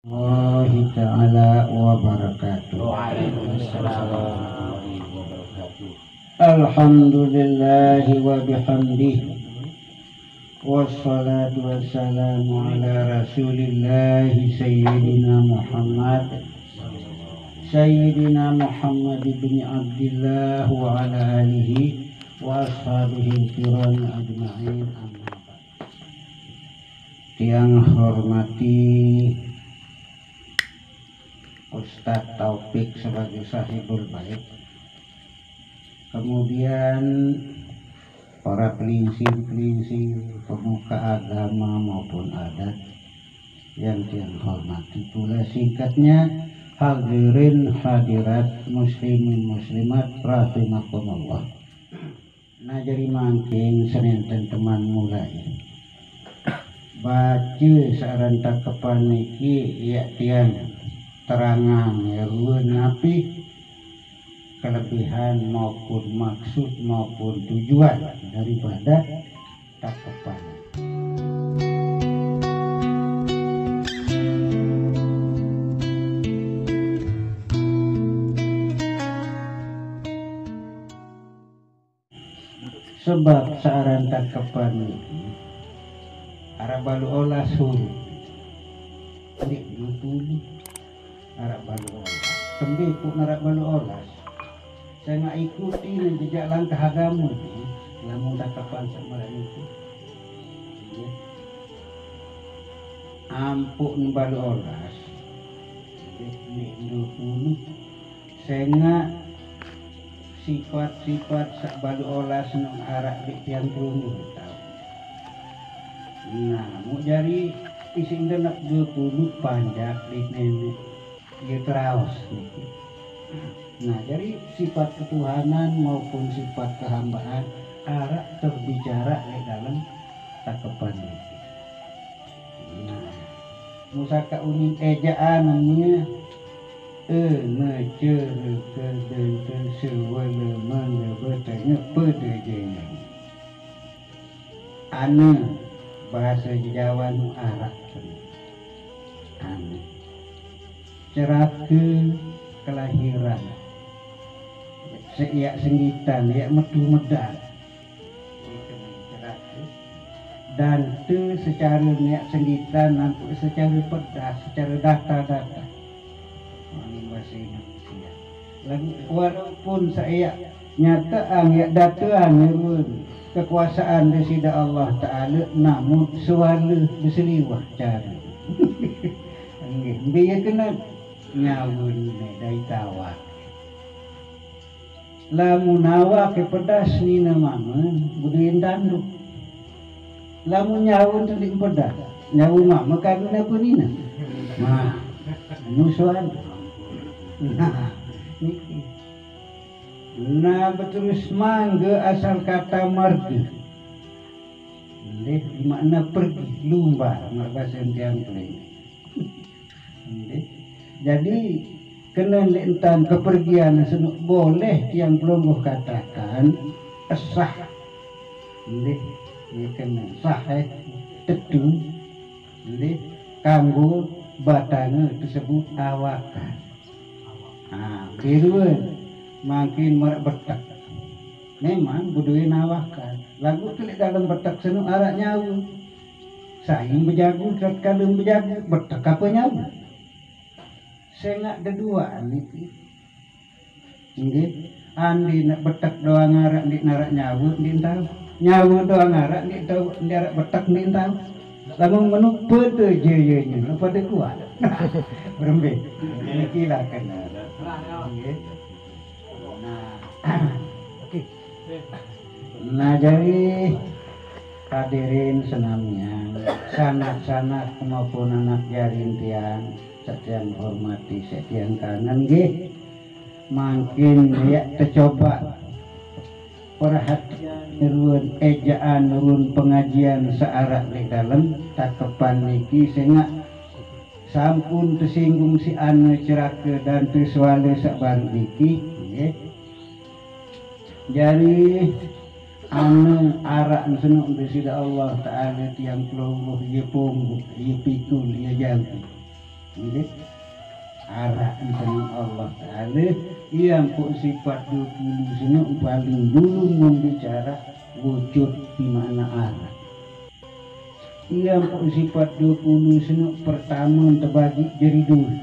Wallahi ta'ala wa barakatuh. Waalaikumsalam warahmatullahi wabarakatuh. Alhamdulillahi wa bihamdihi wassalatu wassalamu ala rasulillahi sayyidina Muhammad ibn Abdillah wa ala alihi wa ashabihi kiram ajma'in, amma ba'd. Yang hormati Ustadz Taufik sebagai sahibul bait, kemudian para pelingsing-pelingsing pemuka agama maupun adat yang hormati pula, singkatnya hadirin hadirat muslimin muslimat rahimakumullah. Nah, jadi mangking senenten teman mulai baca saran takapan niki ya tiang terangan ya napi kelebihan maupun maksud maupun tujuan daripada takapan. Sebab saran takapan ini arah balu olah suruh adik dulu arak balu olas tembi pun arak balu olas. Saya nak ikuti jejak langkah agama ni lamun takapan sama itu ya. Ampun balu olas ni dulu saya nak sifat-sifat sak balu olas nang arak di tiang perunggu tahu. Nah, mau jari ising nak 20 panjak di nenek dia teraus. Nah, jadi sifat ketuhanan maupun sifat kehambaan arak terbicara di dalam takapan itu. Nah, musaka uning ejaannya necer kedeng sewala mangga bertanya pada jenang ane bahasa Jawa nu arak ane cerake kelahiran seyak senggitan ya metu medan dan te secara niat senggitan nampak secara pedas secara data-data ini bahasa Indonesia. Walaupun saya nyataan ya dataan nyerun kekuasaan desida Allah Ta'ala namun suara berseliwah cara dia kena nyawun dari tawak lamun awak ke pedas ni nama buduin danduk lamun nyawun telik pedas nyawun mama kadun apa ni nah musuhan nah niki nah beterus mangga asal kata marga di makna pergi lumba bahasa tiang lain. Jadi kena lentan kepergian senuk boleh yang pelonggoh katakan sah. Ini kena sah tetu kanggo batanga tersebut awakan. Biruan makin merak betak. Memang buduin awakan. Lagu telik dalam betak senuk arak nyawa. Saing berjagu kalem berjagu betak apa nyawa. Saya nak dedua itu. Nggih, andi nak betak doang arak ndik narak nyawa ndik tahu. Nyawa doang arak ndik tahu ndik arak betak ndik tahu. Lamun menu pede jeyenya pada kuat. Berembe. Iki lah kena. Nggih. Nah, okey. Nah, jadi hadirin senamnya, sanak-sanak maupun anak jarin tiang setiang hormati setiang kanan nggih makin ya tercoba perhatian nurun ejaan nurun pengajian searak di dalam takapan niki sehingga sampun tersinggung si ane ceraka dan tersuale sabar niki nggih. Jadi ane arak senuk besida Allah Ta'ala tiang kelompok ye punggu ye pikul ye jalti Nggih. Arah dengan Allah Ta'ala yang pun sifat 20 senuk paling dulu membicara wujud di mana arah. Yang pun sifat 20 senuk pertama terbagi jadi dulu.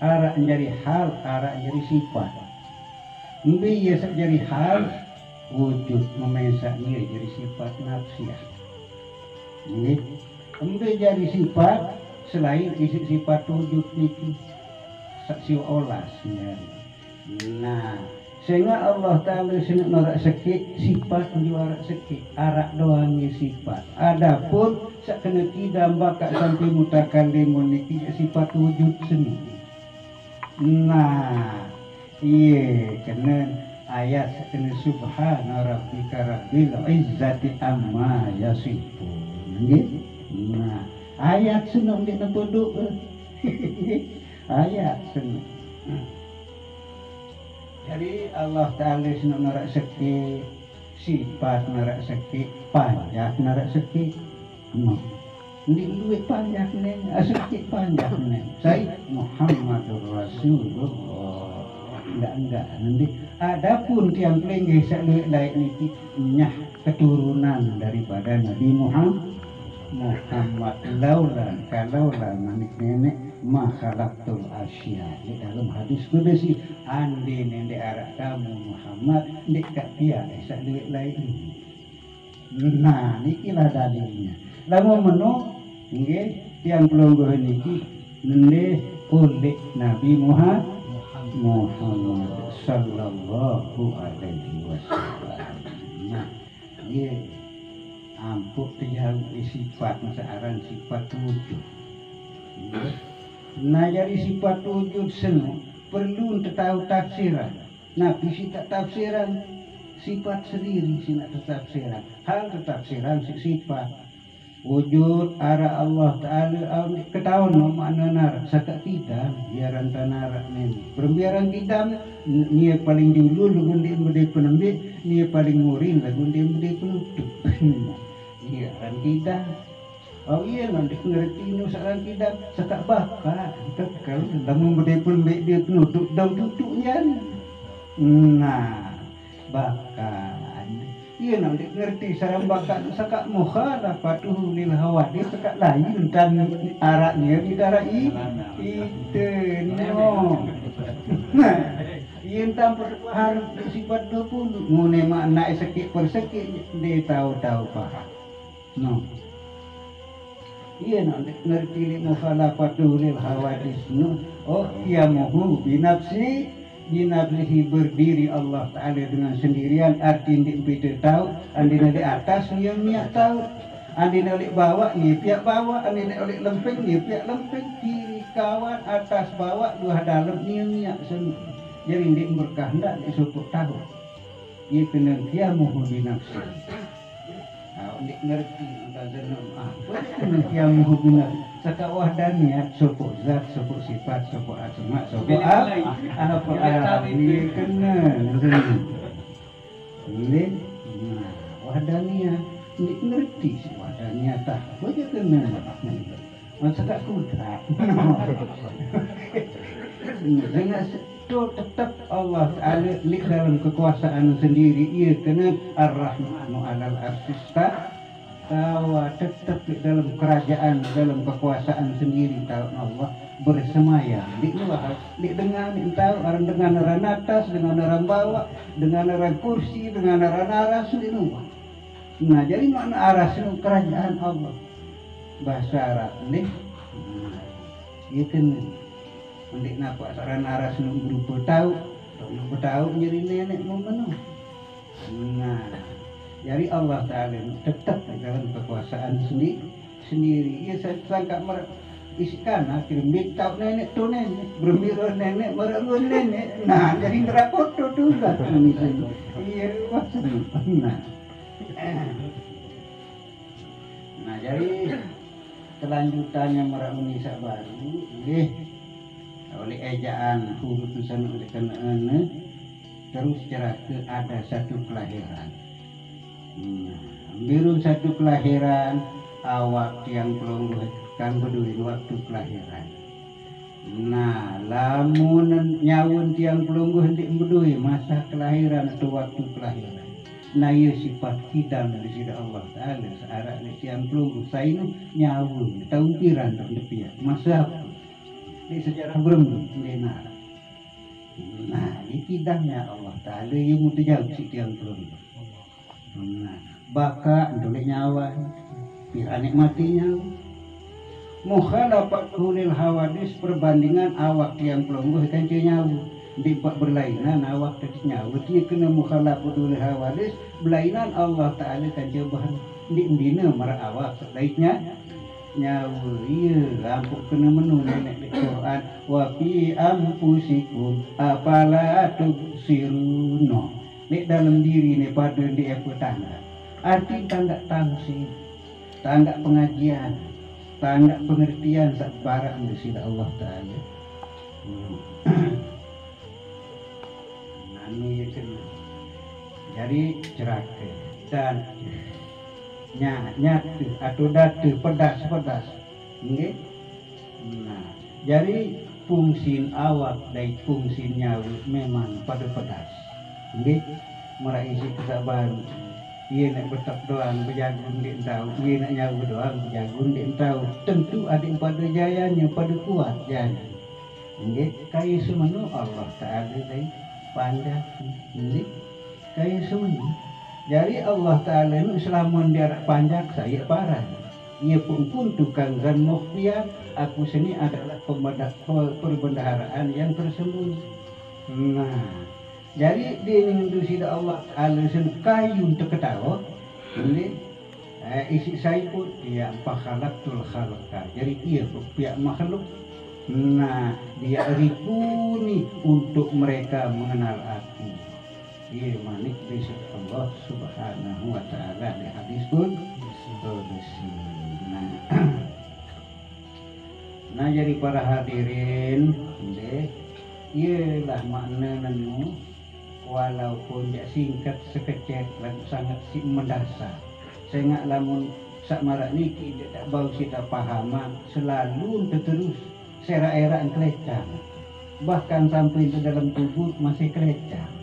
Arah jadi hal, arah jadi sifat. Mbi ia jadi hal wujud memesak ia jadi sifat nafsiyah. Nggih. Mbi jadi sifat selain isi sifat wujud itu saksi olah sendiri. Nah, sehingga Allah Ta'ala senang norak sikit sifat juara sikit arak doangnya sifat. Adapun sak kena kidam bakal sampai mutakallimun niki sifat wujud sendiri. Nah, iya kena ayat kena subhana rabbika rabbil izzati amma yasifun. Nggih. Nah, ayat senang dia napodok. Ayat senang. Jadi Allah Ta'ala senang narak sekit sifat narak sekit panjang narak sekit no. Ini duit panjang ni sekit panjang ni saya Muhammadur Rasulullah enggak nanti adapun tiang pelenggih sak duit lain ni nyah keturunan daripada Nabi Muhammad laulan manik nenek makhalaqtul asya. Di dalam hadis qudsi andi nende arak kamu Muhammad ndik kat dia sak duit lain. Nah nikilah dalilnya. Lamun meno nggih tiang pelonggoh niki nende oleh Nabi Muhammad sallallahu alaihi wasallam. Nah nggih ampun tiang sifat masaran sifat wujud. Nah jadi sifat wujud senu perlu tahu tafsiran. Nah bisi tak tafsiran sifat sendiri si nak tafsiran. Hal tafsiran sifat wujud arah Allah Ta'ala ketahuan makna narak sakat kita biaran tanarak ni perbiaran kita ni paling dulu lagu dia mudi penembik ni paling murin lagu dia mudi penutup. Biaran kita oh iya nanti ngerti nusaran kita sekak bakal kalau dalam memberi penembik dia penutup daun tutupnya. Nah bakal iya nanti ngerti sarang bakal sekak mukhalafatuhu lil hawa dia sekak lain dan araknya di darah itu no. Nah iya entah harus sifat 20 ngune makna sekit per sekit dia tahu-tahu paham no. Iya nanti ngerti li mukhalafatuhu lil hawadis no. Oh iya muhu binafsihi berdiri Allah Ta'ala dengan sendirian arti di beda tahu andina di atas dia niat tahu andina di bawah dia pihak bawah andina di lempeng dia pihak lempeng kiri kawan atas bawah dua dalam dia niat sendiri jadi di berkehendak di supuk tahu ia kena dia muhu binafsihi Dik ngerti antazenam apa kena dia muhu binafsihi saka wahdaniyat sopok zat, sopok sifat, sopok asma, sopok apa ini kena ini nah wahdaniyat ini ngerti si wahdaniyat tak boleh kena masa tak kudrat dengan itu tetap Allah Ta'ala dalam kekuasaan sendiri ia kena ar-rahmanu alal arsista tawa tetap dalam kerajaan dalam kekuasaan sendiri tahu Allah bersemayam di luar di dengan tahu orang dengan orang atas dengan orang bawah dengan orang kursi dengan orang aras di luar. Nah jadi makna aras itu kerajaan Allah bahasa Arab ni itu nanti nampak orang aras itu berupa tahu jadi nenek memenuh. Nah jadi Allah Ta'ala tetap dalam kekuasaan sendiri. Ia sangka isikan akhir minta nenek tu nenek bermira nenek meranggun nenek. Nah jadi neraka tu lah. Iya maksudnya. Nah jadi kelanjutannya meranggun isak baru. Oleh ejaan huruf tulisan oleh kena terus cerah ke ada satu kelahiran. Biru satu kelahiran awak yang pelonggoh kan berdua waktu kelahiran Nah, lamun nyawun tiang pelungguh hendik berdui masa kelahiran atau waktu kelahiran. Nah, ia sifat hidang dari sida Allah Ta'ala. Searah ni tiang pelungguh saya ni nyawun, tahun piran tak lebih. Masa apa? Di sejarah berembuk, benar. Nah, ini hidangnya Allah Ta'ala yang mutu jauh si tiang pelungguh. Nah, baka untuk nyawa, pihak nikmati nyawa. Mukhalafat kulil hawadis perbandingan awak tiang pelungguh kan nyawa di berlainan awak tadi nyawa dia kena mukhalafat kulil hawadis berlainan Allah Ta'ala kan bahan di bina mara awak selainnya nyawa iya ampun kena menu nenek di Quran wa fi anfusikum afala tubsiruna di dalam diri ni pada di apa tangga arti tangga tangsi tangga pengajian tangga pengertian sak barang di sini Allah Ta'ala. Nani kena. Jadi ceraka dan nyatu atau datu pedas. Nggih. Nah, jadi fungsi awak dan fungsi nyawa memang pada pedas. Nggih. Meraisi kesabaran. Ia nak betak doang berjagun dia tahu, ia nak nyawa doang berjagun dia tahu. Tentu ada pada jayanya, pada kuat jaya. Nggih, kaya semenu Allah Ta'ala dari panjang. Nggih, kaya semenu. Jadi Allah Ta'ala itu selama dia panjang saya parah. Ia pun tukang zan mukhfian, aku sini adalah perbendaharaan yang tersembunyi. Nah, jadi dia ingin sida Allah Ta'ala kayu untuk ketawa. Ini isi saya pun dia pakhalaqtul khalqa. Jadi dia pihak makhluk. Nah, dia ripuni untuk mereka mengenal aku. Dia manik bisi Allah Subhanahu wa Ta'ala di hadis pun berisi. Nah, jadi para hadirin, ialah makna nanu walaupun dia singkat sekecil dan sangat mendasar. Saya ingat lamun sak marak niki dia tak bau kita pahaman selalu terus sera-era kelecang. Bahkan sampai ke dalam tubuh masih kelecang.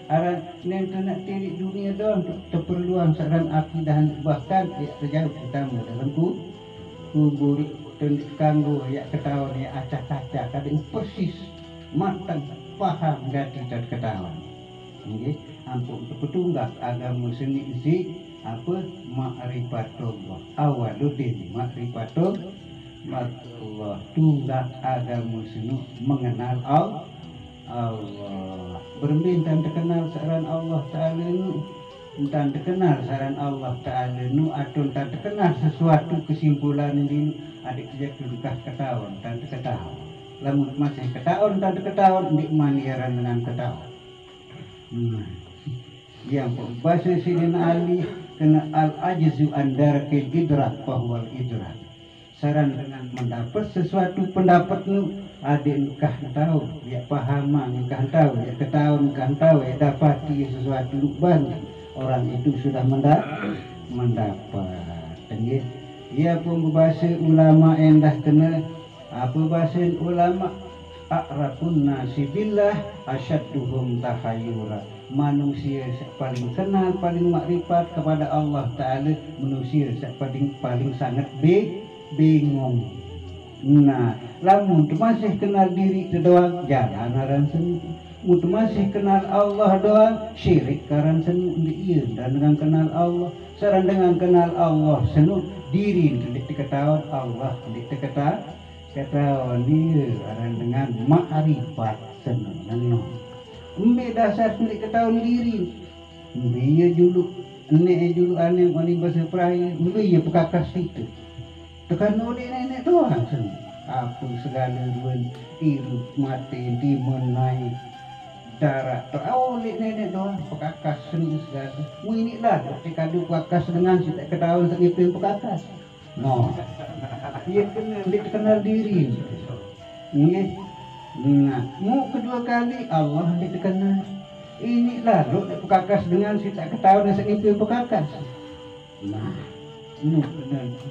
Aran nento nak tirik dunia doang keperluan saran akidah bahkan dia terjauh utama dalam kubur kanggo ya ketahuan ya acak-acak kadang persis matang paham gati dan ketahuan. Nggih, ampun petunggak agama seni isi apa ma'rifatullah. Awaluddin ma'rifatullah. Tunggak agama seni mengenal Allah. Bermin dan terkenal saran Allah Ta'ala nu dan terkenal saran Allah Ta'ala nu atau dan terkenal sesuatu kesimpulan ini adik kerja kedukah ketahuan dan ketahuan. Lamun masih ketahuan dan ketahuan nikmaniaran dengan ketahuan. Yang bahasa Sidin Ali kena al-ajzu andar ke idrak bahwal idrak. Saran dengan mendapat sesuatu pendapat nu adik kah tahu ya pahaman kah tahu ya ketahuan kah tahu ya dapati sesuatu banyak orang itu sudah mendapat. Dan ia pun bahasa ulama endah kena apa bahasa ulama a'rafun nasi billah asyadduhum tahayyura. Manusia paling kenal paling makrifat kepada Allah Ta'ala manusia paling sangat bingung. Nah, lamun tu masih kenal diri tu doang jalan aran seni. Mun masih kenal Allah doang syirik karan seni iya dan dengan kenal Allah saran dengan kenal Allah senu diri diketahuan Allah ketahuan dia aran dengan makrifat senu. Umbi dasar sendiri ketahuan diri. Dia julu aneh mani bahasa Peraya. Dia pekakas itu. Tekan oleh nenek doang sen. Apa segala duan iru mati timun naik darah oleh nenek doang pekakas sen segala. Mu ini lah ketika du pekakas dengan si tak ketahuan sekipin pekakas. No. Dia kenal diri. Nggih. Nah, mu kedua kali Allah dikenal. Inilah lo pekakas dengan si tak ketahuan sekipin pekakas. Nah, nu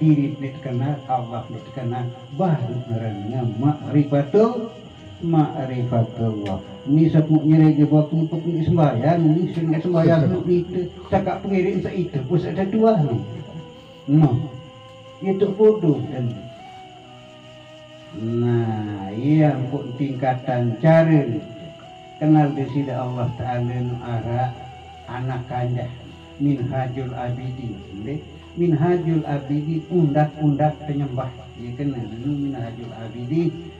diri dikenal Allah dikenal baru ngarana ma'rifatullah. Ni sapuk nyere ge waktu pun sembahyang ni sing sembahyang itu cakap pengiring sa itu pun ada dua ni. No. Itu bodoh kan. Nah, yang pun tingkatan cara kenal di Allah Ta'ala nu ara anak kanjah minhajul abidin. Minhajul abidin undak-undak penyembah. Ya kenal minhajul abidin.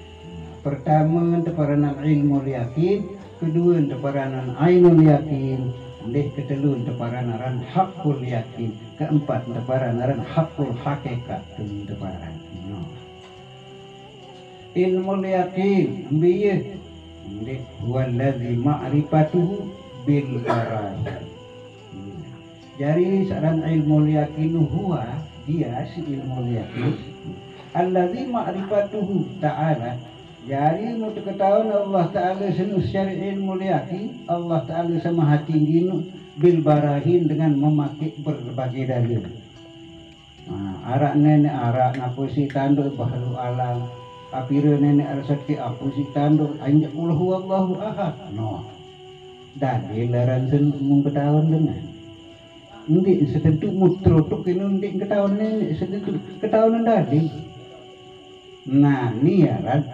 Pertama teparanan ilmu yakin, kedua teparanan ainul yakin, kedua teparanan hakul yakin, keempat teparanan hakul hakikat teparan. No. Ilmu yakin biye waladzi ma'rifatuhu bil barahin. Jadi saran ilmu yakin huwa dia si ilmu yakin alladzi ma'rifatuhu ta'ala. Jadi mau ketahuan Allah Ta'ala senu secara ilmu yakin Allah Ta'ala sama hati gini bil barahin dengan memakai berbagai dalil. Arak nenek arak napusi tanduk bahlu alam apira nenek arsakti apusi tanduk anjak ulhu Allahu ahad. No. Dalil laran sen mung ketahuan dengan. Ndik setentu mutrotuk ini ndik ketahuan nenek setentu ketahuan dalil. Nah, ni aran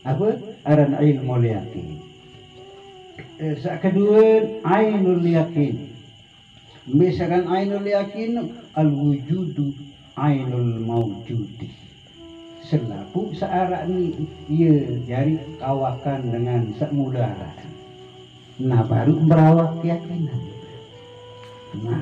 apa? Aran ilmu yakin. Kedua, ainul yakin. Misalkan ainul yakin al-wujudu ainul mawjudi. Selaku searak ni ia jari kawakan dengan semula. Nah, baru berawak keyakinan. Nah,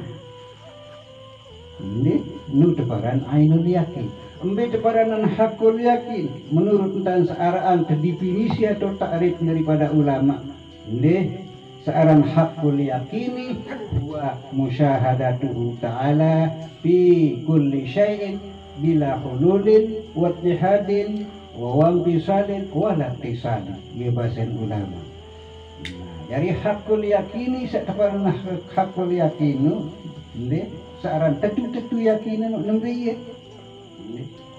ini nu tebaran ainul yakin. Ambil teparanan hakul yakin menurut tentang searaan definisi atau takrif daripada ulama. Ini searan hakul yakini wa musyahadatuhu ta'ala fi kulli syai'in bila hululin wa ittihadin wa wampisalin wa latisalin. Ia bahasa ulama. Jadi hakul yakini seteparanan hakul yakinu ini searan tentu yakini nembe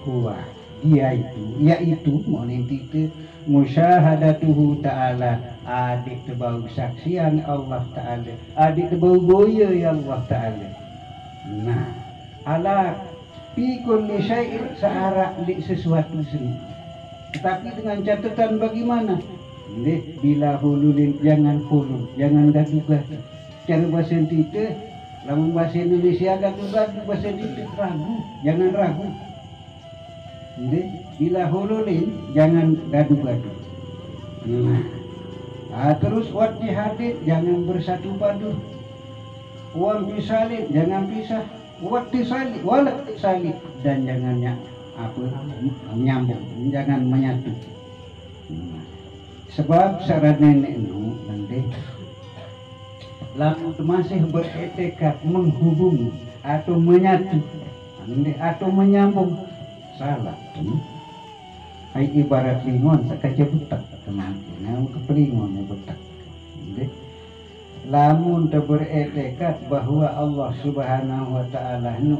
huwa dia itu yaitu monentite musyahadatuhu ta'ala adik tebau saksian Allah Ta'ala adik tebau boya ya Allah Ta'ala. Nah ala fi kulli syai'in searak di sesuatu sendiri tetapi dengan catatan bagaimana bila hululin jangan hulul jangan gaduh-gaduh cara bahasa itu lamun bahasa Indonesia gaduh-gaduh bahasa itu ragu jangan ragu. Bila hululin jangan gaduh-gaduh. Terus wati hadid jangan bersatu padu. Wam pisalin jangan pisah. Wati salih walat salih dan jangan nyambung jangan menyatu. Sebab syarat nenek nu nanti lamun masih beretikat menghubungi atau menyatu atau menyambung salah. Hai ibarat lingon sakaja butak teman-teman kepelingon butak. Lamun beretikat bahwa Allah Subhanahu wa Ta'ala nu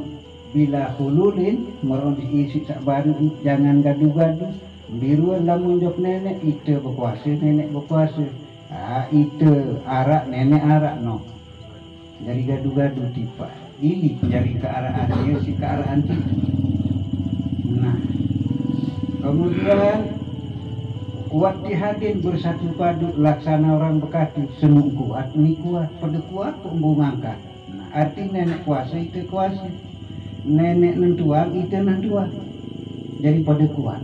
bila hululin meron isi sabaru jangan gaduh-gaduh biruan lamun jok nenek itu berkuasa nenek berkuasa itu arak nenek arak no jadi gaduh-gaduh tipa ini jadi kearaan dia si kearaan itu. Nah kemudian kuat dihadin bersatu padu laksana orang Bekati senuk kuat ini kuat pada kuat pembung angkat. Nah, arti nenek kuasa itu kuasa nenek nentuang itu nentuang jadi pada kuat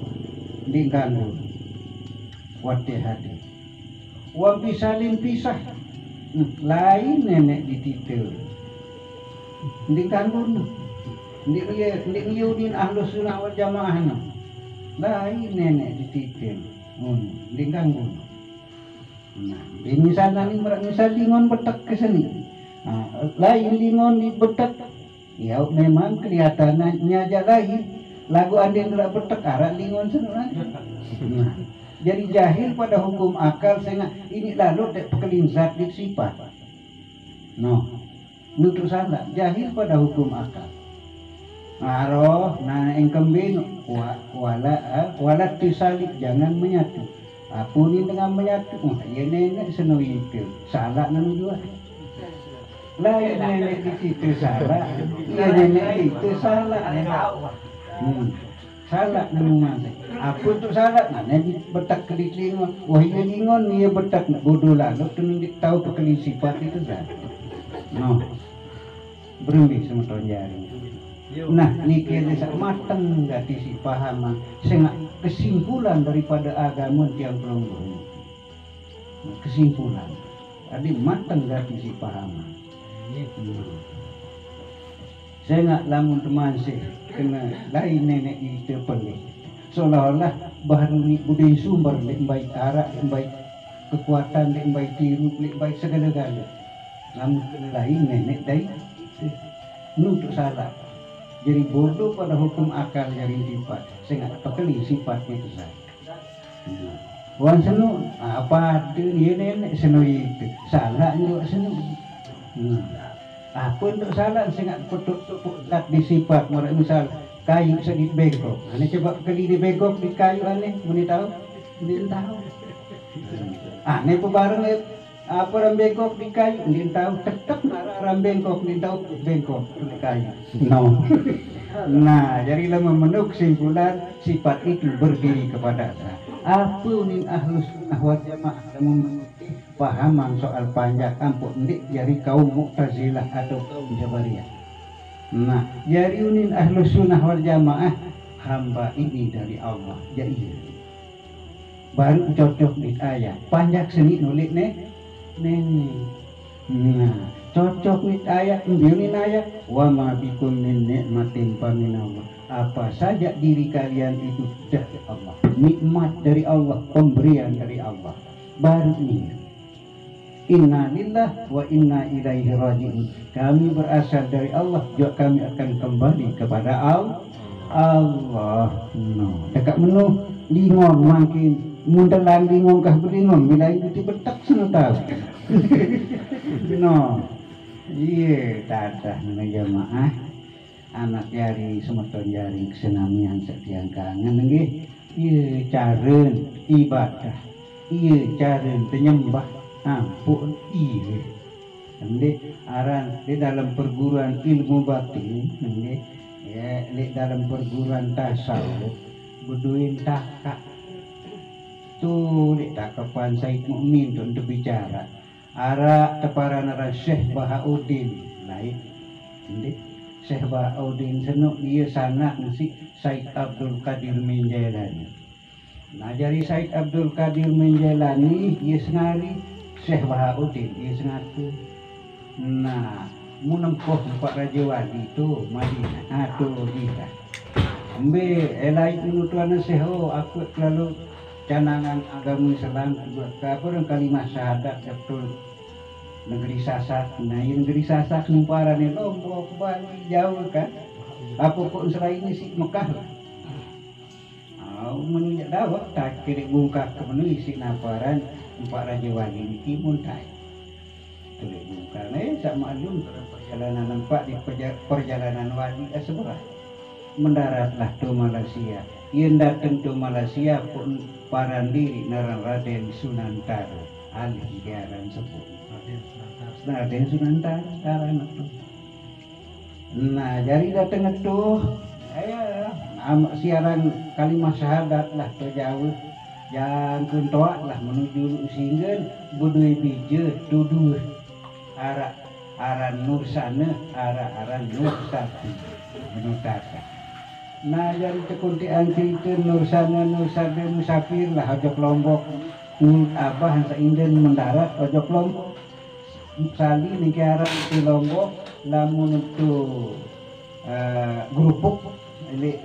di ganggu kuat dihadin wam pisalin pisah lain nenek dititil di ganggu di liudin ahlus sunnah wal jamaah lain nenek dititil di ganggu. Nah, di misalnya ini misal lingon betek ke sini. Nah, lain lingon di betek. Ya memang kelihatannya aja lain. Lagu andin gerak betek arah lingon sana. Nah, jadi jahil pada hukum akal sehingga ini lalu pekelin zat di sifat. No, nutuk salah jahil pada hukum akal. Aroh, nah yang kembali wala tisalik, jangan menyatu. Apunin dengan menyatu. Ya nenek senui itu salah nanu juga. Lah ya nenek di situ salah. Ya nenek itu salah. Salah nanu mana? Apa tu salah? Nenek betak keli lingon. Wah ini lingon dia betak bodoh lalu tu tahu pekeli sifat itu salah. No, berumbi sama tahun jari. Nah, niki desa mateng nggak disi paham, sehingga kesimpulan daripada agama tiang pelonggong. Kesimpulan, tadi mateng nggak disi paham. Saya nggak lamun teman sih kena lain nenek itu pelih. Seolah-olah baru ni budaya sumber lebih baik arak, lebih baik kekuatan, lebih baik tiru, lebih baik segala-gala. Lamun kena lain nenek dari nutuk salah. Jadi bodoh pada hukum akal dari sifat, saya nggak pekeli sifat itu saya. Wan senu apa tu dia nenek senu itu salah juga senu. Apa untuk salah saya nggak petuk lat di sifat. Mereka misal kayu sedih bengkok, ane coba pekeli di bengkok di kayu ane, muni tahu, muni tahu. Ane pebareng apa orang bengkok di kayu, dia tahu tetap orang bengkok di tahu bengkok di kayu. No. Nah, jadilah memenuhi kesimpulan sifat itu berdiri kepada Allah. Apa nin ahlus sunnah wal jamaah memenuhi pahaman soal panjang ampun ndik jadi kaum Mu'tazilah atau kaum Jabariyah. Nah, jadi unin ahlus sunnah wal jamaah hamba ini dari Allah. Jadi baru cocok di ayat panjang seni nulis nenek. Nah, cocok nih ayat, ambilin ayat. Wa ma bikum min nikmatin faminallah. Apa saja diri kalian itu dari Allah. Nikmat dari Allah, pemberian dari Allah. Baru ini. Inna lillah wa inna ilaihi raji'un. Kami berasal dari Allah, juga kami akan kembali kepada Allah. No. Dekat menu lingon makin mundalan lingon kah belingon bila itu betak sana tahu. No, iya, tadah nana jamaah, anak jari semeton jari kesenamian setiang kangen nggih. Iya caren ibadah, iya caren penyembah, ampun iya. Nggih aran di dalam perguruan ilmu batin, nggih ya di dalam perguruan tasawuf buduin takak. Tu di takapan Said Mukmin untuk bicara. Ara teparan ara Syekh Bahauddin lain. Ini Syekh Bahauddin senuk dia sanak si Said Abdul Qadir Menjailani. Nah dari Said Abdul Qadir Menjailani dia sengari Syekh Bahauddin dia sengaku. Nah menempuh Pak Raja Wali itu Madinah atau dia. Ambil elai penutuan Syekh aku terlalu canangan agama Islam apa kalimah syahadat betul negeri Sasak. Nah negeri Sasak numparan ni Lombok Bali jauh kan apa pun selain ini si Mekah lah. Menunjuk dawak tak kira bungkak kemenuhi si namparan Pak Raja Wali di Timun Tai tulis bungkak sama alun perjalanan nampak di perjalanan wali sebelah mendaratlah ke Malaysia. Yang datang ke Malaysia pun parandiri narang Raden Sunantara alih jaran sepuh. Raden Sunantara karan itu. Nah jadi datang itu, siaran kalimah syahadat lah terjauh, yang kentoak lah menuju singgen budui bija tudur arah aran Nursana aran Nursati menutaka. Nah dari cekuntian cerita Nursana Musafir lah ojok Lombok Abah hansa inden mendarat ojok Lombok sali negara di Lombok lamun itu grupuk ini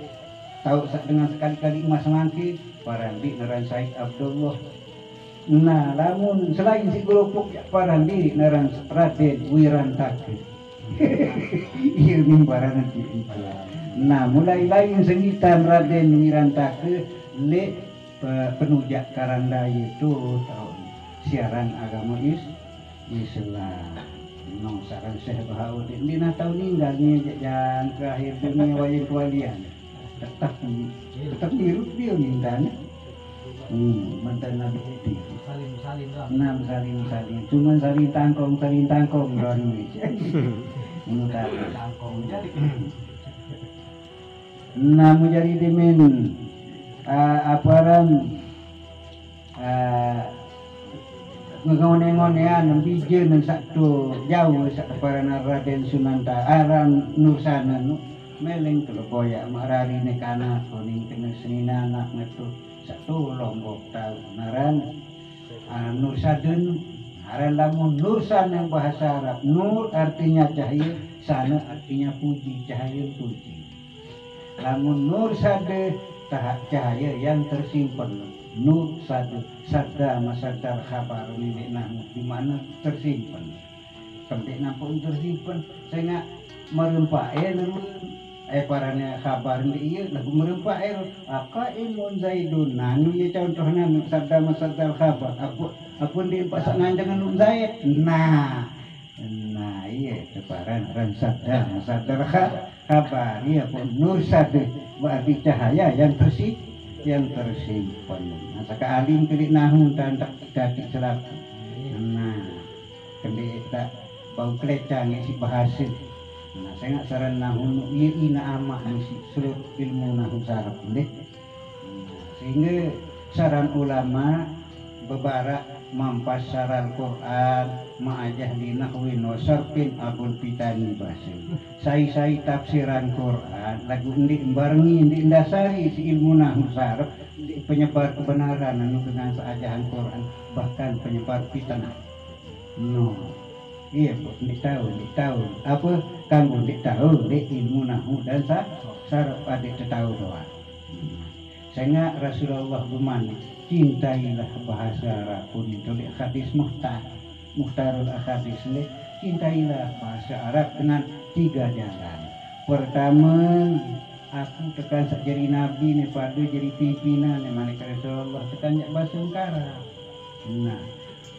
tahu dengan sekali-kali emas mangki parandi naran Said Abdullah. Nah lamun selain si grupuk parandi naran Raden Wirantaka. Iya mimbaran nanti. Nah mulai lain sengitan Raden Wirantaka le penujak Karandaya itu tahun siaran agama Islam. nong sarang Syekh Bahauddin dia nak tahu ninggalnya yang ke akhir dunia wayang kewalian tetap biru dia mintanya mantan Nabi itu salim cuma saling tangkong orang menurut tangkong jadi namu jadi demen aparan ngone-ngonean bijeun satu jauh saparana Raden Sunanta aran Nursana nu meleng teu boya marari nekana kuning kena senina anak ngetu satu lombok tahu naran Nursadeun aran lamun Nursan yang bahasa Arab nur artinya cahaya sana artinya puji cahaya puji lamun Nursade cahaya yang tersimpan nur sadda masadar khabar ini di mana tersimpan sampai nampun tersimpan saya merempak parane khabar ini lagu merempak apa ilmu zaidun nanu ya contohnya sadda masadar khabar apun di pasak nganjangan nun zaid nah iya keparan ran sadda masadar khabar iya pun nur sadda berarti cahaya yang tersimpan. Nah, saka alim kelik nahun dan tak dadi selaku. Nah, kelik tak bau kelecang si bahasa. Nah, saya nak saran nahun ina amah si seluruh ilmu nahun sarap boleh. Sehingga saran ulama bebarak mampasar Al-Quran ma'ajah di nahwin wa sarfin abul pitani bahasa sai tafsiran Quran lagu ini barengi ini dasari si ilmu nahwu sarf penyebar kebenaran anu dengan seajahan Quran bahkan penyebar fitnah no iya bu tahu apa kanggo tahu ilmu nahwu dan sarf adik tahu doa sehingga Rasulullah bermana cintailah bahasa Arab pun itu hadis muhtarul hadis ini cintailah bahasa Arab dengan 3 jalan. Pertama aku tekan sak jadi nabi ni pada jadi pimpinan ni malaikat Rasulullah tekan jak bahasa Arab. Nah,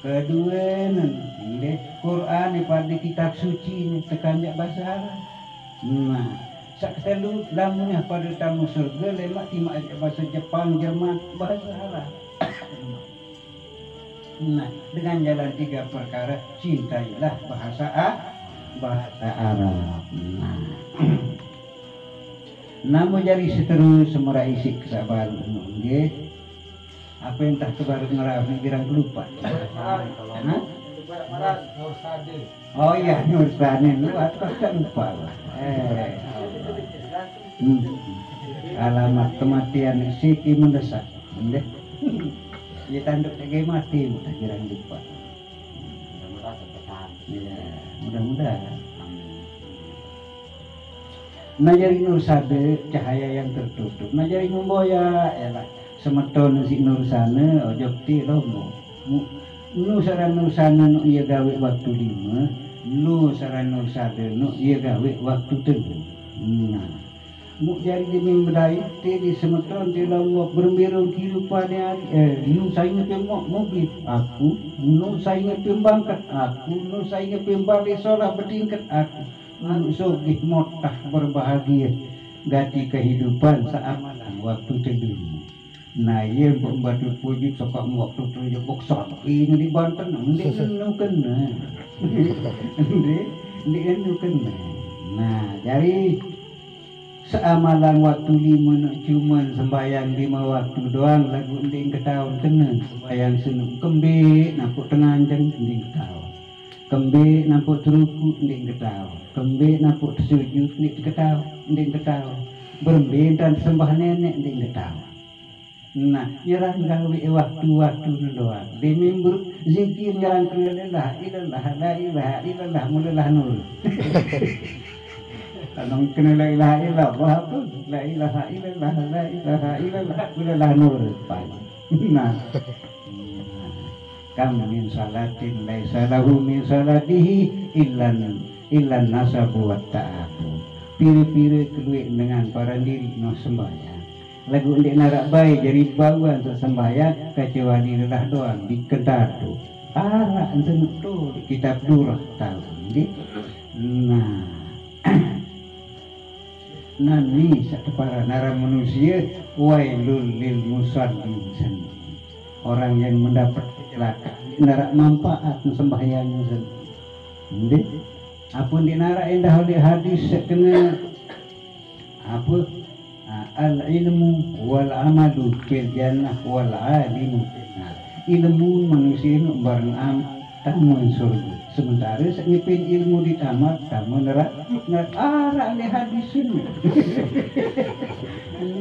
kedua ni Quran ni pada kitab suci ni tekan jak bahasa Arab. Nah, sak selalu lamunnya pada tamu surga lemak timak bahasa Jepang, Jerman, bahasa Arab. Nah, dengan jalan 3 perkara cintailah bahasa Arab. Nah, namun jadi seterus semua isi kesabaran nggih. Apa yang tak kebaru ngarap ni birang lupa. Oh iya Nursane lu atau tak lupa. Alamat kematian Siti mendesak. Nggih. Ya tanduk tegay mati mudah kirang lupa. Ya, mudah-mudahan. Najari Nursade cahaya yang tertutup. Najari memboya ialah semeton si Nursane ojo ti lomo. Nu saran Nursane nu ieu gawe waktu 5, nu saran Nursade nu ieu gawe waktu 3. Nah, mu jari demi medai di semeton di lawa berbiru kehidupan nu saya ngepemok mobil aku nu saya ngepembangkat aku nu saya ngepembali solah bertingkat aku nu sogih motah berbahagia ganti kehidupan seamalan waktu teduh. Nah iya membantu pujuk sokak waktu tujuh boksor ini di Banten ini nu kena ini nu kena. Nah jadi seamalan waktu 5 cuman sembayang 5 waktu doang lagu ending ketahun kena sembayang senung kembe nampuk tenganjang ending ketahun kembe nampuk teruku ending ketahun kembe nampuk sujud ending ketahun berembe dan sembah nenek ending ketahun. Nah nyerang gawe waktu-waktu doang di mimbar zikir nyerang la ilaha illallah mulalah nur. Kalau kena la ilaha illallah apa? La ilaha illallah mulalah nur. Nah, kam min salatin laisa lahu min salatihi illan nasabu wa ta'abu. Pire-pire keluik dengan para diri no sembahyang. Lagu ndik narak baik jadi baguan untuk sembahyang kecuali lelah doang di kedatu. arak senuk tu kitab durah tahu nggih. Nah nani para nara manusia wailul lil musallin sendiri. Orang yang mendapat kecelakaan nara manfaat sembahyang sendiri. Nggih. Apun dinara indah oleh hadis kena apa al ilmu wal amalu fil jannah wal alimu fil nar. Ilmu manusia nu bareng am tamu surga. Sementara ngipin ilmu di tamat tamu neraka arah ni hadis ini.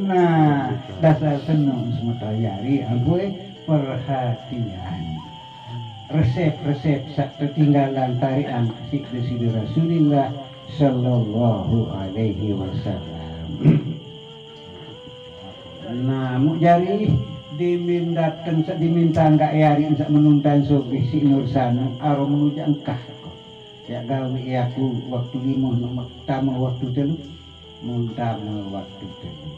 Nah dasar senang semata yari ampun perhatian resep-resep sak ketinggalan tarian sikde Rasulullah sallallahu alaihi wasallam. Nah mu jari diminta enggak yari sak menuntan sogih si Nursana aro menuju engkah ya gawe aku waktu 5 nomor pertama waktu telu muntama waktu telu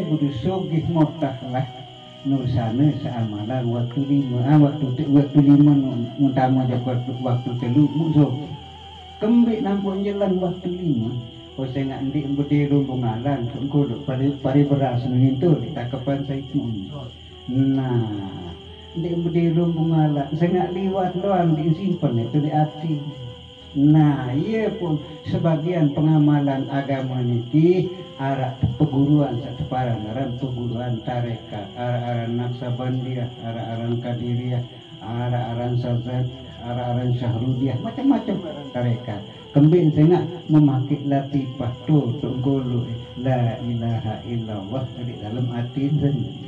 budu sogih motah lah Nursana seamalan waktu 5 waktu 5 muntama waktu telu mu sogih kembik nampak jalan waktu 5 saya nak ndik budi lumbung alang engko duk pari beras nintu ditakapan saya pun. Nah, ndik budi lumbung alang saya nak liwat doang disimpan itu di hati. Nah, ia pun sebagian pengamalan agama niki arah peguruan seteparan aran peguruan tarekat arah-aran Naqsabandiyah, arah-aran Qadiriyah, arah-aran Sazat, arah-aran Syahrudiyah, macam-macam tarekat. Kembali saya nak memakai latifah tu golo la ilaha illallah di dalam hati sendiri.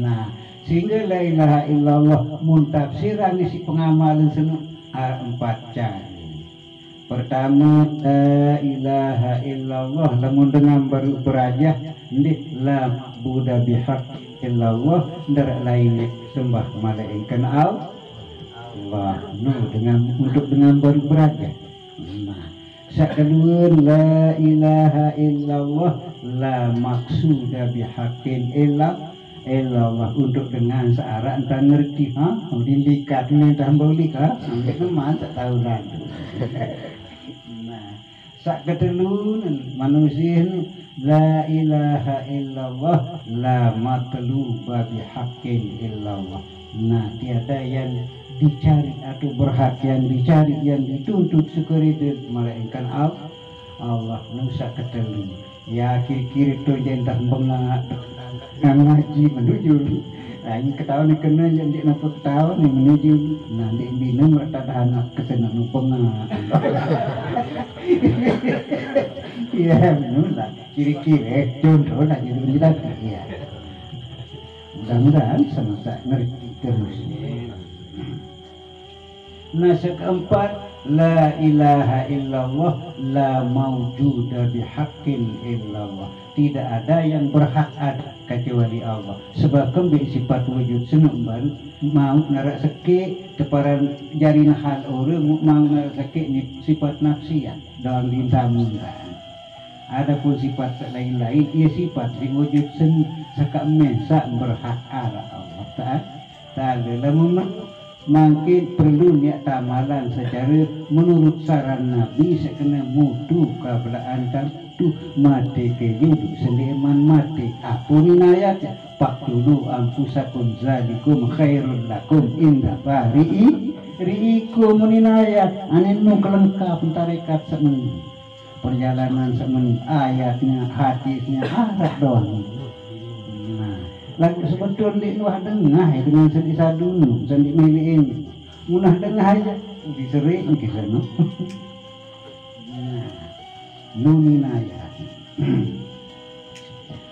Nah, sehingga la ilaha illallah muntafsiran isi pengamalan senu 4 cari. Pertama la ilaha illallah lamun dengan berajah ndik la buddha bihaq illallah ndak lain sembah malaikat Allah untuk dengan berajah. Nah, kedua la ilaha illallah la maksuda bihaqqin illallah untuk dengan searah entah ngerti dindikat ni entah bolik itu mah tak tahu dah. Nah, kedua manusia la ilaha illallah la matluba bihaqqin illallah. Nah, tiada yang dicari atau berhak yang dicari yang dituntut sekaligus melainkan Allah nusa ketelu ya kiri-kiri tu jentah bengak ngaji menuju ini ketahuan kena jadi nampak ketahuan ni menuju nanti bina merata anak kesana bengak ya benar kiri-kiri contoh lah jadi menjelaskan ya mudah-mudahan semasa ngerti terus. Nah, keempat la ilaha illallah la mawjuda bihaqqin illallah. Tidak ada yang berhak ada kecuali Allah. Sebab kembali sifat wujud senumban mau narak seke teparan jarina hal orang mau narak seke ni sifat nafsian dalam lintah-lintah. Adapun sifat lain-lain ia sifat si wujud sakamen sak berhak ada Allah ta'ala lamun mungkin perlu niat tamalan secara menurut saran Nabi sekena mutu kabelaan tu mati ke yudu sendeman mati apun ayat pak dulu ampusakum zalikum khairul lakum inda riikum inayat anenu kelengkap tarekat semen perjalanan semen ayatnya hadisnya arah doang. Lagu sebetulnya di luar dengah dengan sedih sadunu, sedih milih ini, munah dengah aja, disering ke sana. Nuninaya,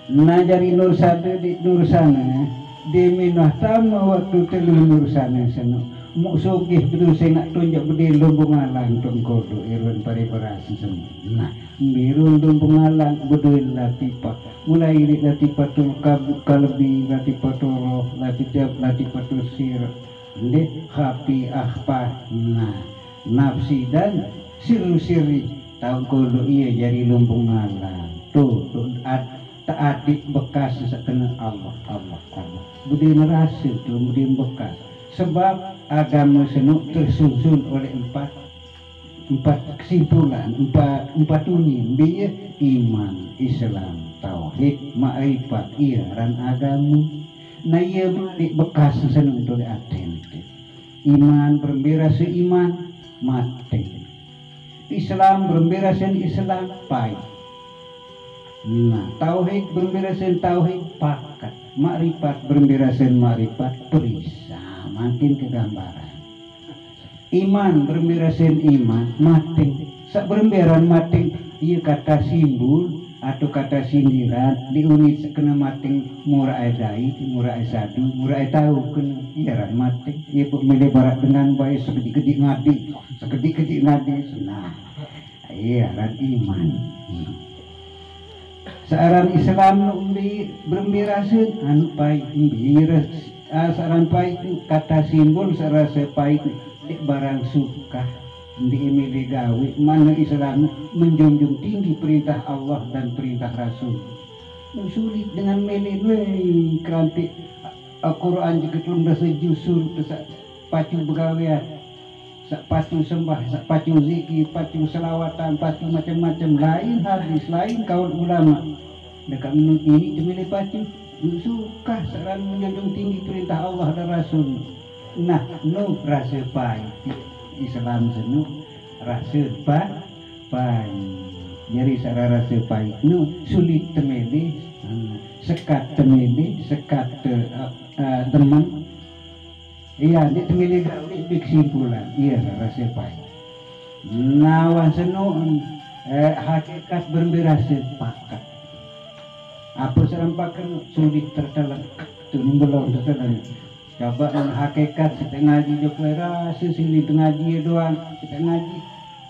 najari Nursana di Nursana, di minah tamu waktu telu Nursana sana. Muksugih betul saya nak tunjuk berdiri lumbung alang tungkodo irwan pariparasi semua. Nah, mirun lumbung alang betul latifah. Mulai dari latifatul kalbi, latifatul roh, latifatul sir, khafi akhfah. Nah, nafsi dan siru-siri tahu kodo iya jadi lumbung alang. Tuh adik bekas sekena Allah. Budi merasa tu budi bekas. Sebab agama senu tersusun oleh empat kesimpulan, empat unin biya iman, Islam, tauhid, ma'rifat, iaran agama. Nah ia balik bekas senu oleh aten. Iman berembira seiman mati. Islam berembira sen Islam pai. Nah, tauhid berembira sen tauhid pakat. Makrifat berembira sen makrifat perisa. Makin kegambaran. Iman berembira sen iman mati. Sak berembiran mati ia kata simbol atau kata sindiran diunit sekena mating murah dai, murah sadu, murah tahu kena iaran mating. Ia pun melebarat dengan baik sekedik-kedik ngadi, sekedik-kedik ngadi. Nah, iaran iman. Seorang Islam umbi berembirasen anu pai imbira seorang pai kata simbol serasa pai di barang suka di emili gawe mana Islam menjunjung tinggi perintah Allah dan perintah Rasul. Sulit dengan meli keranti Al-Quran jika belum dah sejusur pacu begawean, pacu sembah, pacu zikir, pacu selawatan, pacu macam-macam lain hadis, lain kaul ulama. Dekat menurut ini cemili pacu suka seorang menjunjung tinggi perintah Allah dan Rasul. Nah, no rasa pai Islam senu rasa pai. Jadi secara rasa pai no sulit temeli, sekat temeli, sekat teman. Iya, dia temeli gawe kesimpulan. Iya rasa pai. Nawan senu hakikat berembira sepakat. Apa serempakan sulit tertelan tu belum tertelan. Coba hakikat kita ngaji joko rasa sini ngaji doang kita ngaji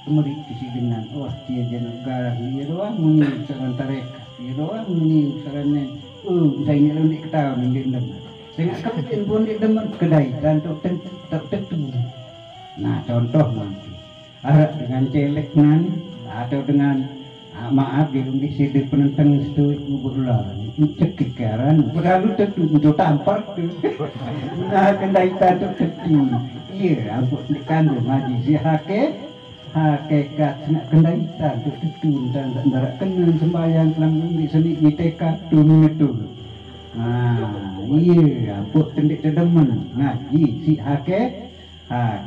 kemudian kisi dengan wah dia negara dia doang muni saran tarekat dia doang muni sarannya saya ingin lebih ketahuan di dalam sehingga kemudian pun di dalam kedai dan tentu. Nah contoh nanti harap dengan celek nan atau dengan maaf di rumah sini penentang itu berulang cekik karan berlalu tentu untuk tampar tu. Nah kendai tentu tentu iya ampun dikandung ngaji si hakikat nak kendai tentu tentu dan darat kena sembahyang dalam di sini di TK tu metul. Nah iya ampun tendik terdemen ngaji si hakikat.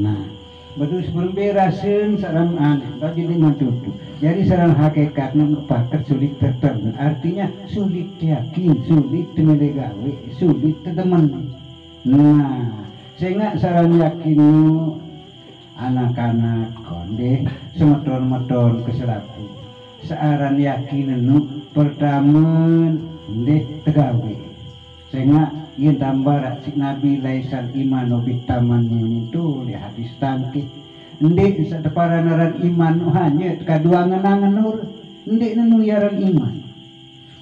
Nah betul sebelum berasin saran aneh bagi lima tutup. Jadi saran hakikat nak pakat sulit tertemen. Artinya sulit yakin, sulit temelegawe, sulit teman. Nah, sehingga saran yakin anak-anak konde semeton-meton keselapu. Saran yakin pertama deh tegawe. Sehingga ia tambah si Nabi laisal iman bitaman itu di hadis tangkit. Ndek satepara naran iman hanya kadua ngenangan nur. Ndek nanu yaran iman.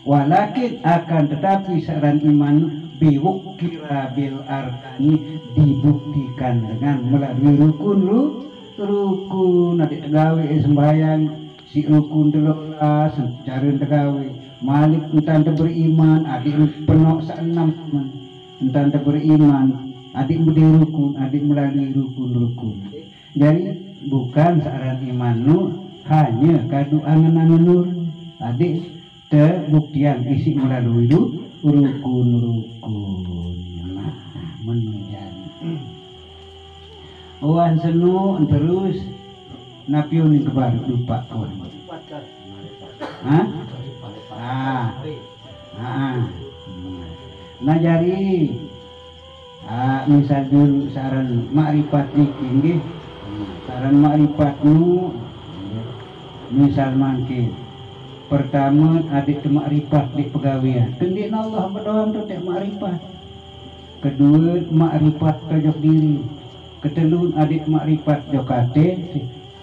Walakin akan tetapi saran iman biwukira bil arkani dibuktikan dengan melalui rukun adik tegawe sembahyang si rukun 12 cara tegawe malik entah beriman adik penuh se-6 entah beriman adik berrukun adik melalui rukun. Jadi bukan saran iman hanya kadu angan-angan nur adik terbuktian isi melalui rukun. Nah menunjang wan senu terus napiun kebar lupa kawan. Nah jadi misal dulu saran makrifat niki saran makrifatmu misal mangke pertama adik makrifat di pegawaian kendin Allah berdoa untuk makrifat. Kedua makrifat tojok diri. Ketelun adik makrifat jokate.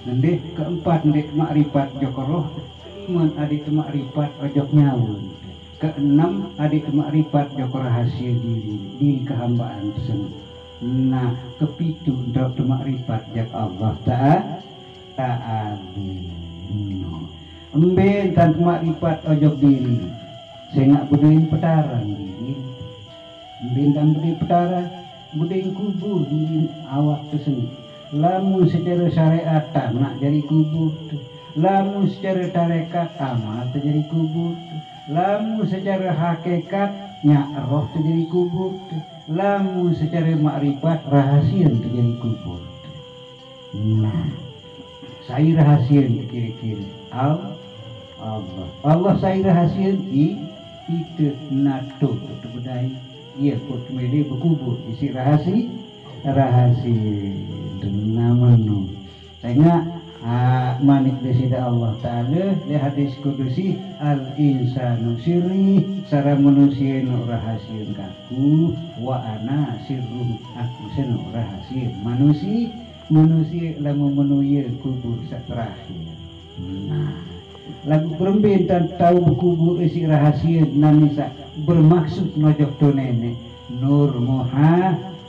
Nanti keempat adik makrifat jokoroh. Kelima adik makrifat ojok nyawun. Keenam adik makrifat joko rahasia diri kehambaan tersebut. Nah kepitu untuk makrifat jak Allah ta'ala. Emben tan makrifat ojok diri. Saya nak buduin petaran diri. Emben tan buduin petaran. budaya kubur di awak tersebut. Lamun secara syariat nak jadi kubur, lamun secara tarekat amal terjadi kubur, lamun secara hakikat nyak roh terjadi kubur, lamun secara makrifat rahasia terjadi kubur. Nah, saya rahasia kira-kira Allah saya rahasia itu nato itu budaya. Iya, kok kembali berkubur isi rahasia nama nu. Saya manik desida Allah Taala di hadis kudusi al insanu sirri sara manusia nu rahasia kaku wa ana sirru aku senu rahasia manusia lamun menuya kubur terakhir. Nah, lagu perempuan tahu kubur isi rahasia nanisa bermaksud nojok tu nenek Nur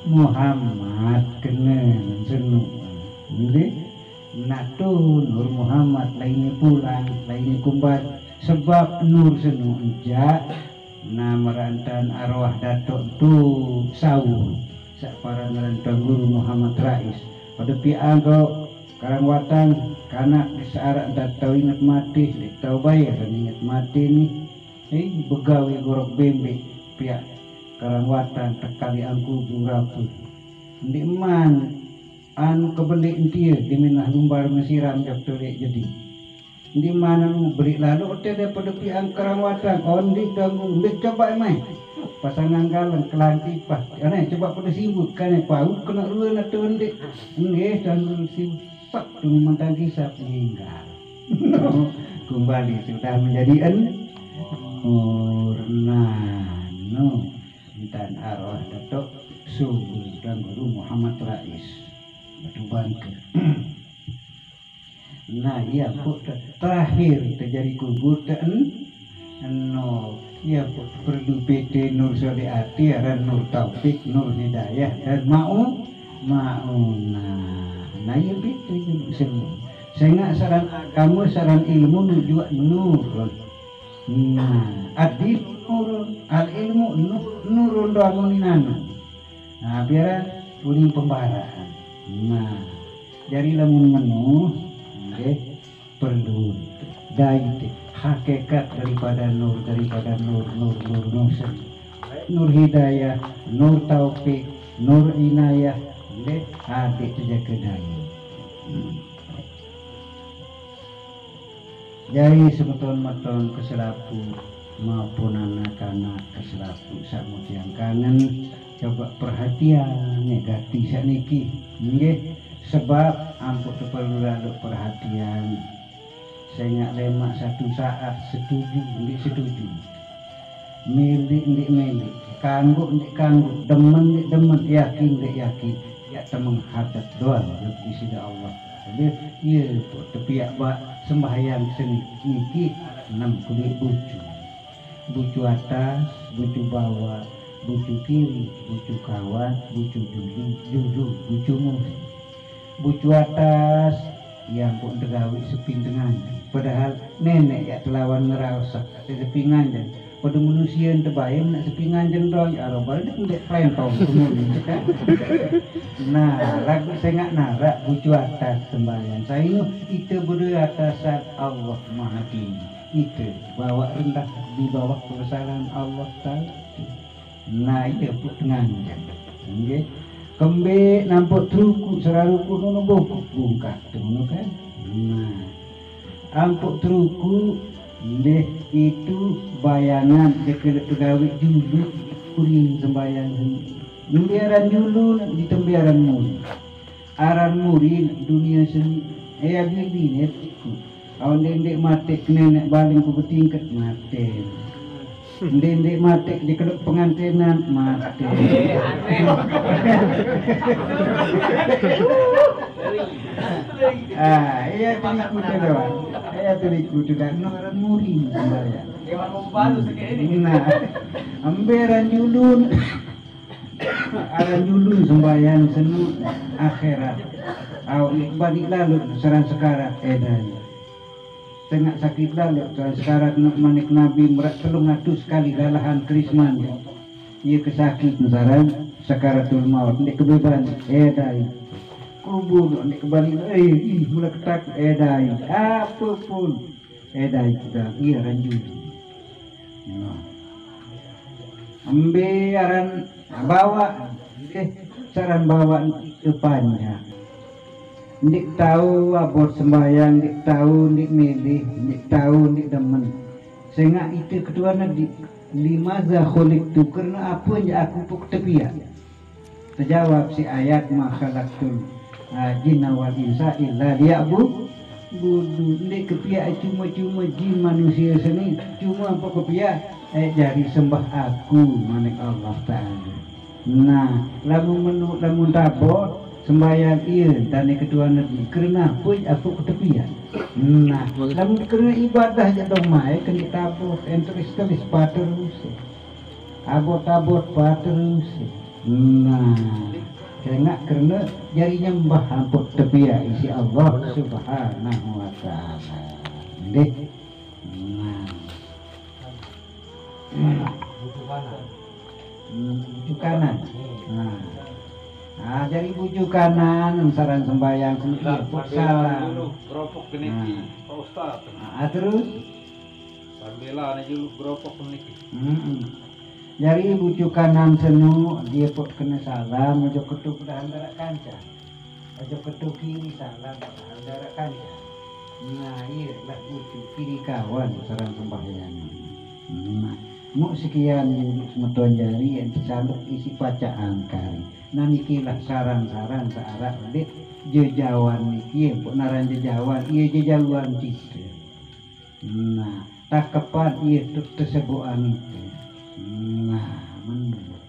Muhammad kena senu jadi nato Nur Muhammad lainnya pulang lainnya kumbat sebab Nur senu enjak nama rantan arwah datuk tu sawu sak para rantan Guru Muhammad Rais pada piang kau karang watang kanak searak tak tahu ingat mati tahu bayar ingat mati ni begawe gorok bembek pihak karangwatan terkali angku burapu di man anu kebelik entia di minah lumbar mesiram jak tolek jadi di mana lu beri lalu ote daripada pihak karangwatan ondi tanggung mbek coba mai pasangan galang kelantipas ane coba pada sibuk kan pau kena ruan atau ndek nggih tanggung sibuk sak tu mentang kisah meninggal kembali sudah menjadi Nurnano dan arwah datuk Subul dan Guru Muhammad Rais Batu Bangka. Nah, ya terakhir terjadi kubur no ya perlu PT Nur Soliati dan Nur Taufik Nur Hidayah dan mau nah ya PT semua. Saya nggak saran kamu saran ilmu juga nur. Nah, adil nurun, al ilmu nurun doa muninanu. Nah, biar uling pembaraan. Nah, dari lamun menu, perlu dai hakikat daripada nur nur hidayah, nur taufik, nur inayah, adik saja kedai. Jadi semeton-meton keselapu maupun anak-anak keselapu samudian kanan coba perhatian negatif saniki nggih sebab ampun perlu lalu perhatian saya nggak lemak satu saat setuju milik kanggo demen yakin ya temeng hadat doang di sisi Allah. Jadi iya tapi ya sembahyang seniki 6 kulit bucu atas, bucu bawah, bucu kiri, bucu kawan, bucu julu, bucu musuh. Bucu atas yang pun tegawi sepindengan. Padahal nenek ya telawan ngerasa sepingan dan pada manusia yang terbayang nak sepingan jendol ya Allah balik ndek plentong kemudian kan. Nah, lagu saya nggak narak bucu atas sembahyang. Saya ini itu berdua atasan Allah Maha Tinggi. Itu bawa rendah di bawah kebesaran Allah Taala. Nah, itu dengan nggih. Kembe nampak truku seraruku nono bokuk bungkak ngono kan. Nah, ampuk truku ndeh itu bayangan dekat tegawi dulu kuring sembayang nembiaran dulu di tembiaran muri aran muri dunia seni bibi net awan dendek matek nenek baling ku betingkat mate dendek matek di kedok pengantinan mate iya teliku doang iya teliku tidak aran muri sembayang nah amberan julun aran julun sembahyang senu akhirat balik lalu seran sekarat edan tengah sakit lalu seran sekarat manik nabi merak 300 kali lalahan krisman ia kesakit saran sakaratul maut nek kebeban dai kubur nek kembali mula ketak dai apapun dai sudah ia ranjut ambe aran bawa saran bawa depannya ndik tahu abot sembahyang ndik tahu ndik milih ndik tahu ndik demen sehingga itu kedua di limaza khuliqtu karena apa yang aku puk tepian terjawab si ayat ma khalaqtul jinna wal insa illa liya'budun ndik kepia cuma-cuma jin manusia seni cuma apa kepia jadi sembah aku manik Allah Ta'ala. Nah lamun tabot sembahyang iya dan yang kedua nanti kerana pun aku ketepian. Nah lamun kerana ibadah je domai kena tabot enteris paterus abot paterus. Nah kerana jari nyembah ampun tepian isi Allah Subhanahu wa Ta'ala. Deh. Bujuk kanan. Nah, jadi bujuk kanan saran sembahyang sedikit salam. Gropok keniki, Pak Ustaz. Terus Sambela nih dulu gropok keniki. Jadi bujuk kanan senu dia pun kena salam, ojo ketuk dah antara kanca. Ojo ketuk kiri salam antara kanca. Nah, iya lah bujuk kiri kawan saran sembahyang. Nah, mu sekian semeton jari yang dicaluk isi bacaan kari. Nah nikilah saran-saran searah dek jejawan niki pun naran jejawan iya jejawan cita. Nah takepan iya tersebut itu. Nah menurut